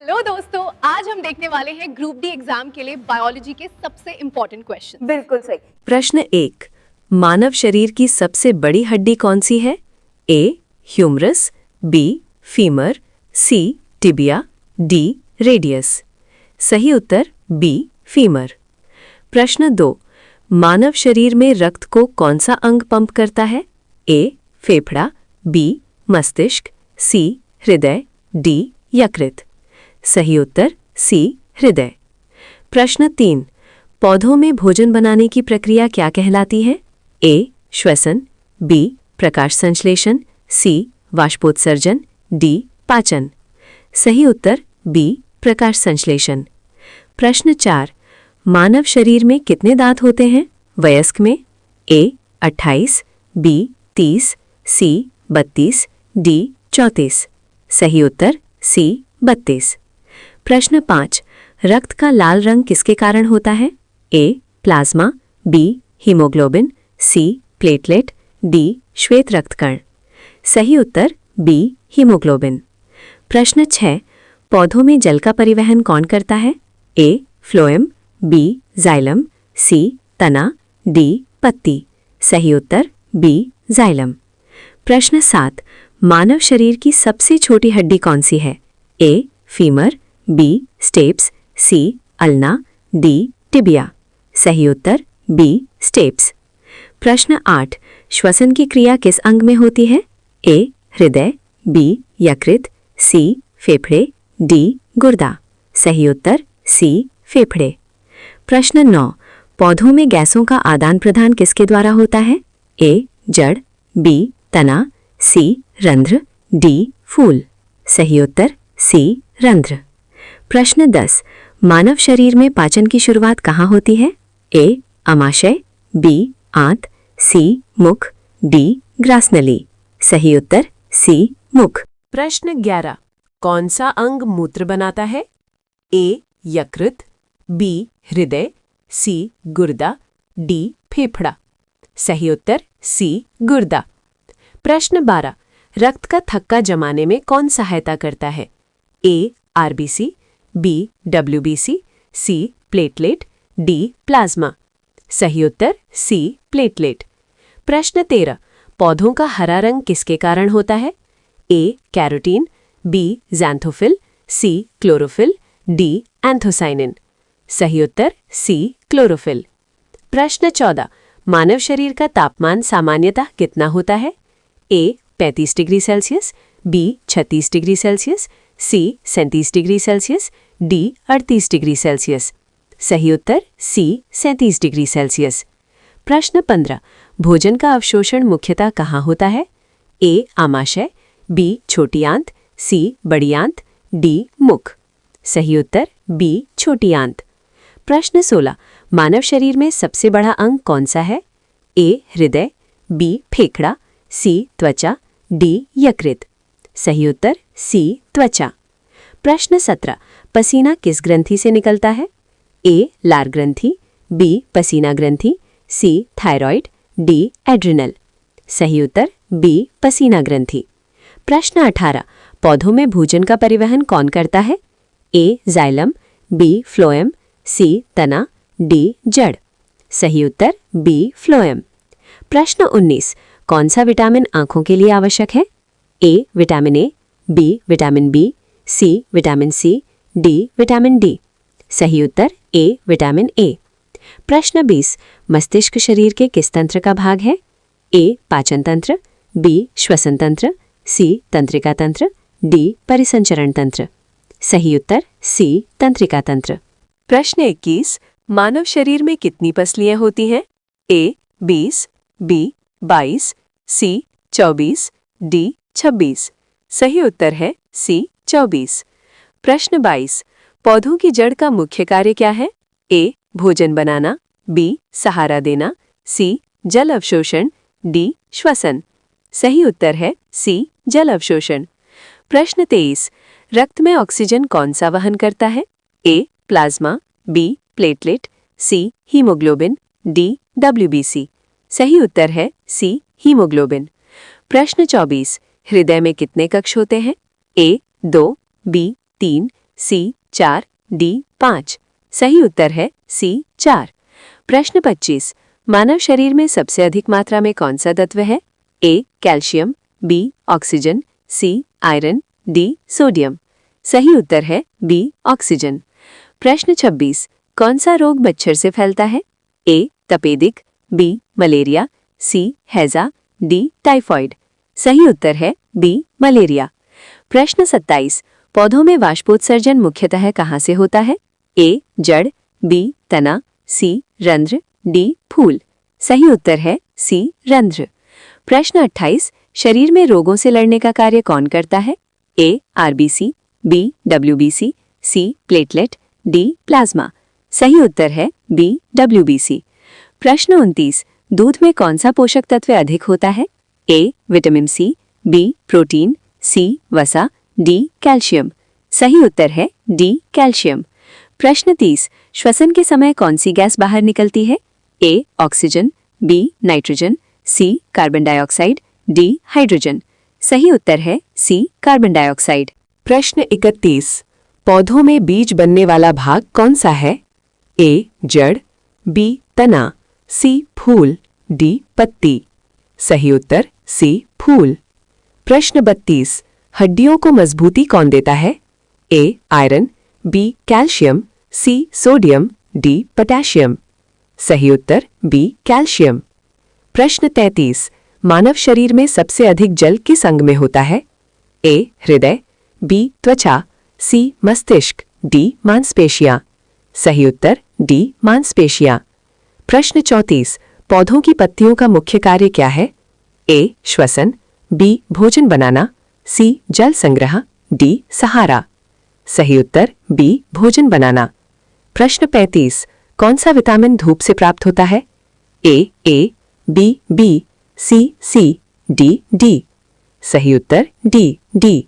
Hello दोस्तों, आज हम देखने वाले हैं ग्रुप डी एग्जाम के लिए बायोलॉजी के सबसे इंपॉर्टेंट क्वेश्चन। बिल्कुल सही। प्रश्न 1। मानव शरीर की सबसे बड़ी हड्डी कौन सी है? A. Humerus, B. Femur, C. Tibia, D. Radius. सही उत्तर बी. फीमर। प्रश्न 2। मानव शरीर में रक्त को कौन सा अंग पंप करता है? ए. फेफड़ा, बी. मस्तिष्क, सी. हृदय, डी. यकृत। सही उत्तर सी. हृदय। प्रश्न 3। पौधों में भोजन बनाने की प्रक्रिया क्या कहलाती है? ए. श्वसन, बी. प्रकाश संश्लेषण, सी. वाष्पोत्सर्जन, डी. पाचन। सही उत्तर बी. प्रकाश संश्लेषण। प्रश्न 4। मानव शरीर में कितने दांत होते हैं वयस्क में? ए. 28, बी. 30, सी. 32, डी. 34। सही उत्तर सी. 32। प्रश्न 5। रक्त का लाल रंग किसके कारण होता है? A. Plasma, B. Haemoglobin, C. Platelet, D. श्वेत रक्तकण। सही उत्तर बी. हीमोग्लोबिन। प्रश्न 6। पौधों में जल का परिवहन कौन करता है? A. Phloem, B. Xylem, C. तना, डी. पत्ती। सही उत्तर बी. जाइलम। प्रश्न 7। मानव शरीर की सबसे छोटी हड्डी कौन सी है? A. Femur, B. Stapes, C. Ulna, D. Tibia. सही उत्तर बी. स्टेप्स। प्रश्न 8। श्वसन की क्रिया किस अंग में होती है? ए. हृदय, बी. यकृत, सी. फेफड़े, डी. गुर्दा। सही उत्तर सी. फेफड़े। प्रश्न 9। पौधों में गैसों का आदान प्रदान किसके द्वारा होता है? ए. जड़, बी. तना, सी. रंध्र, डी. फूल। सही उत्तर सी. रंध्र। प्रश्न 10। मानव शरीर में पाचन की शुरुआत कहाँ होती है? ए. आमाशय, बी. आंत, सी. मुख, डी. ग्रासनली। सही उत्तर सी. मुख। प्रश्न 11। कौन सा अंग मूत्र बनाता है? ए. यकृत, बी. हृदय, सी. गुर्दा, डी. फेफड़ा। सही उत्तर सी. गुर्दा। प्रश्न 12। रक्त का थक्का जमाने में कौन सहायता करता है? A. RBC, B. WBC, C. Platelet, D. Plasma. सही उत्तर सी. प्लेटलेट। प्रश्न 13। पौधों का हरा रंग किसके कारण होता है? A. Carotene, B. Xanthophyll, C. Chlorophyll, D. Anthocyanin. सही उत्तर सी. क्लोरोफिल। प्रश्न 14। मानव शरीर का तापमान सामान्यतः कितना होता है? A. 35 degree Celsius, B. 36 degree Celsius, C. 37 degree Celsius, D. 38 degree Celsius. सही उत्तर सी. 37 डिग्री सेल्सियस। प्रश्न 15। भोजन का अवशोषण मुख्यतः कहाँ होता है? ए. आमाशय, बी. छोटी आंत, सी. बड़ी आंत, डी. मुख। सही उत्तर बी. छोटी आंत। प्रश्न 16। मानव शरीर में सबसे बड़ा अंग कौन सा है? ए. हृदय, बी. फेफड़ा, सी. त्वचा, डी. यकृत। सही उत्तर सी. त्वचा। प्रश्न 17। पसीना किस ग्रंथि से निकलता है? ए. लार ग्रंथि, बी. पसीना ग्रंथि, सी. Thyroid, D. एड्रिनल। सही उत्तर बी. पसीना ग्रंथि। प्रश्न 18। पौधों में भोजन का परिवहन कौन करता है? A. Xylem, B. Phloem, C. तना, डी. जड़। सही उत्तर बी. फ्लोएम। प्रश्न 19। कौन सा विटामिन आंखों के लिए आवश्यक है? A. Vitamin A, B. Vitamin B, C. Vitamin C, D. Vitamin D. सही उत्तर ए. विटामिन ए। प्रश्न 20। मस्तिष्क शरीर के किस तंत्र का भाग है? ए. पाचन तंत्र, बी. श्वसन तंत्र, सी. तंत्रिका तंत्र, डी. परिसंचरण तंत्र। सही उत्तर सी. तंत्रिका तंत्र। प्रश्न 21। मानव शरीर में कितनी पसलियां होती हैं? ए. 20, बी. 22, सी. 24, डी. 26। सही उत्तर है सी. 24। प्रश्न 22। पौधों की जड़ का मुख्य कार्य क्या है? ए. भोजन बनाना, बी. सहारा देना, सी. जल अवशोषण, डी. श्वसन। सही उत्तर है सी. जल अवशोषण। प्रश्न 23। रक्त में ऑक्सीजन कौन सा वहन करता है? A. Plasma, B. Platelet, C. Haemoglobin, D. WBC. सही उत्तर है सी. हीमोग्लोबिन। प्रश्न 24। हृदय में कितने कक्ष होते हैं? ए. 2, बी. 3, सी 4, डी 5। सही उत्तर है सी 4। प्रश्न 25। मानव शरीर में सबसे अधिक मात्रा में कौन सा तत्व है? A calcium, B oxygen, C iron, D sodium. सही उत्तर है बी ऑक्सीजन। प्रश्न 26। कौन सा रोग मच्छर से फैलता है? ए तपेदिक, बी मलेरिया, सी हैजा, डी टाइफॉइड। सही उत्तर है बी मलेरिया। प्रश्न 27। पौधों में वाष्पोत्सर्जन मुख्यतः कहाँ से होता है? ए जड़, बी तना, सी रंध्र, डी फूल। सही उत्तर है सी रंध्र। प्रश्न 28। शरीर में रोगों से लड़ने का कार्य कौन करता है? A RBC, B WBC, C platelet, D plasma. सही उत्तर है बी डब्ल्यूबीसी। प्रश्न 29। दूध में कौन सा पोषक तत्व अधिक होता है? A vitamin C, B protein, C वसा, डी कैल्शियम। सही उत्तर है डी कैल्शियम। प्रश्न 30। श्वसन के समय कौन सी गैस बाहर निकलती है? A oxygen, B nitrogen, C carbon dioxide, D hydrogen. सही उत्तर है सी कार्बन डाइऑक्साइड। प्रश्न 31। पौधों में बीज बनने वाला भाग कौन सा है? ए जड़, बी तना, सी फूल, डी पत्ती। सही उत्तर सी फूल। प्रश्न 32। हड्डियों को मजबूती कौन देता है? A iron, B calcium, C sodium, D potassium. सही उत्तर बी कैल्शियम। प्रश्न 33। मानव शरीर में सबसे अधिक जल किस अंग में होता है? ए हृदय, बी त्वचा, सी मस्तिष्क, डी मांसपेशियां। सही उत्तर डी मांसपेशियां। प्रश्न 34। पौधों की पत्तियों का मुख्य कार्य क्या है? ए श्वसन, बी भोजन बनाना, सी जल संग्रह, डी सहारा। सही उत्तर बी भोजन बनाना। प्रश्न 35। कौन सा विटामिन धूप से प्राप्त होता है? ए, बी, सी, डी। सही उत्तर डी।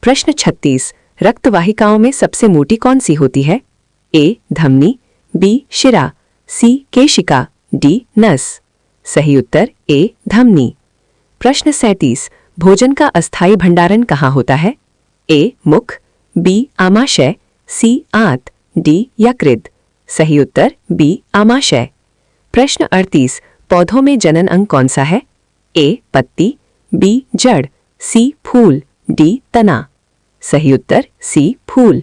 प्रश्न 36। रक्त वाहिकाओं में सबसे मोटी कौन सी होती है? ए धमनी, बी शिरा, सी केशिका, डी नस। सही उत्तर ए धमनी। प्रश्न 37। भोजन का अस्थायी भंडारण कहाँ होता है? ए मुख, बी आमाशय, सी आंत, डी यकृत। सही उत्तर बी आमाशय। प्रश्न 38। पौधों में जनन अंग कौन सा है? ए पत्ती, बी जड़, सी फूल, डी तना। सही उत्तर सी फूल।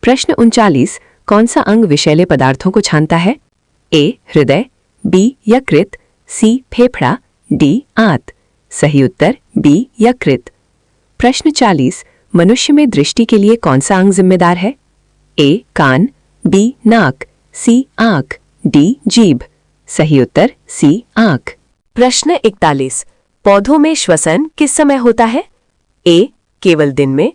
प्रश्न 39। कौन सा अंग विषैले पदार्थों को छानता है? ए हृदय, बी यकृत, सी फेफड़ा, डी आंत। सही उत्तर बी यकृत। प्रश्न 40। मनुष्य में दृष्टि के लिए कौन सा अंग जिम्मेदार है? ए कान, बी नाक, सी आंख, डी जीभ। सही उत्तर सी आंख। प्रश्न 41। पौधों में श्वसन किस समय होता है? ए केवल दिन में,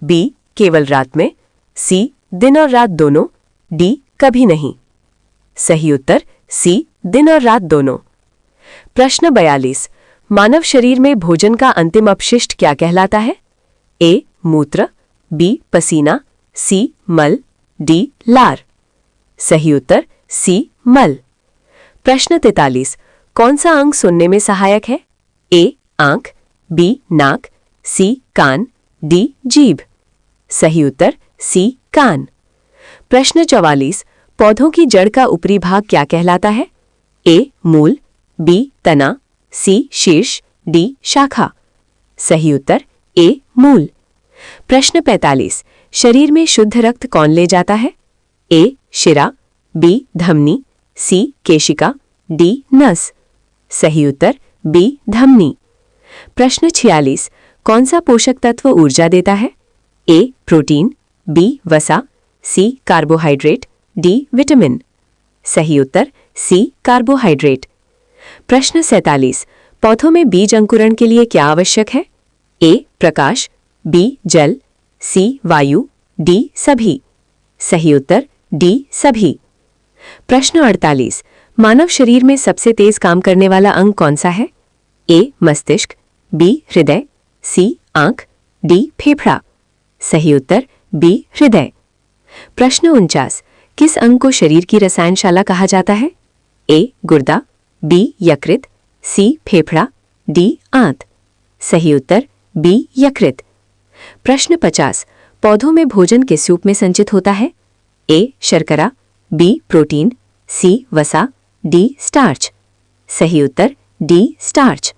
बी केवल रात में, सी दिन और रात दोनों, डी कभी नहीं। सही उत्तर सी दिन और रात दोनों। प्रश्न 42। मानव शरीर में भोजन का अंतिम अपशिष्ट क्या कहलाता है? ए मूत्र, बी पसीना, सी मल, डी लार। सही उत्तर सी मल। प्रश्न 43। कौन सा अंग सुनने में सहायक है? ए आंख, बी नाक, सी कान, डी जीभ। सही उत्तर सी कान। प्रश्न 44। पौधों की जड़ का ऊपरी भाग क्या कहलाता है? ए मूल, बी तना, सी शीर्ष, डी शाखा। सही उत्तर ए मूल। प्रश्न 45। शरीर में शुद्ध रक्त कौन ले जाता है? ए शिरा, बी धमनी, सी केशिका, डी नस। सही उत्तर बी धमनी। प्रश्न 46। कौन सा पोषक तत्व ऊर्जा देता है? ए प्रोटीन, बी वसा, सी कार्बोहाइड्रेट, डी विटामिन। सही उत्तर सी कार्बोहाइड्रेट। प्रश्न 47। पौधों में बीज अंकुरण के लिए क्या आवश्यक है? ए प्रकाश, बी जल, सी वायु, डी सभी। सही उत्तर डी सभी। प्रश्न 48। मानव शरीर में सबसे तेज काम करने वाला अंग कौन सा है? ए मस्तिष्क, बी हृदय, सी आंख, डी फेफड़ा। सही उत्तर बी हृदय। प्रश्न 49। किस अंग को शरीर की रसायनशाला कहा जाता है? ए गुर्दा, बी यकृत, सी फेफड़ा, डी आंत। सही उत्तर बी यकृत। प्रश्न 50। पौधों में भोजन किस रूप में संचित होता है? ए. शर्करा, बी. Protein, C. वसा, डी. स्टार्च। सही उत्तर डी. स्टार्च।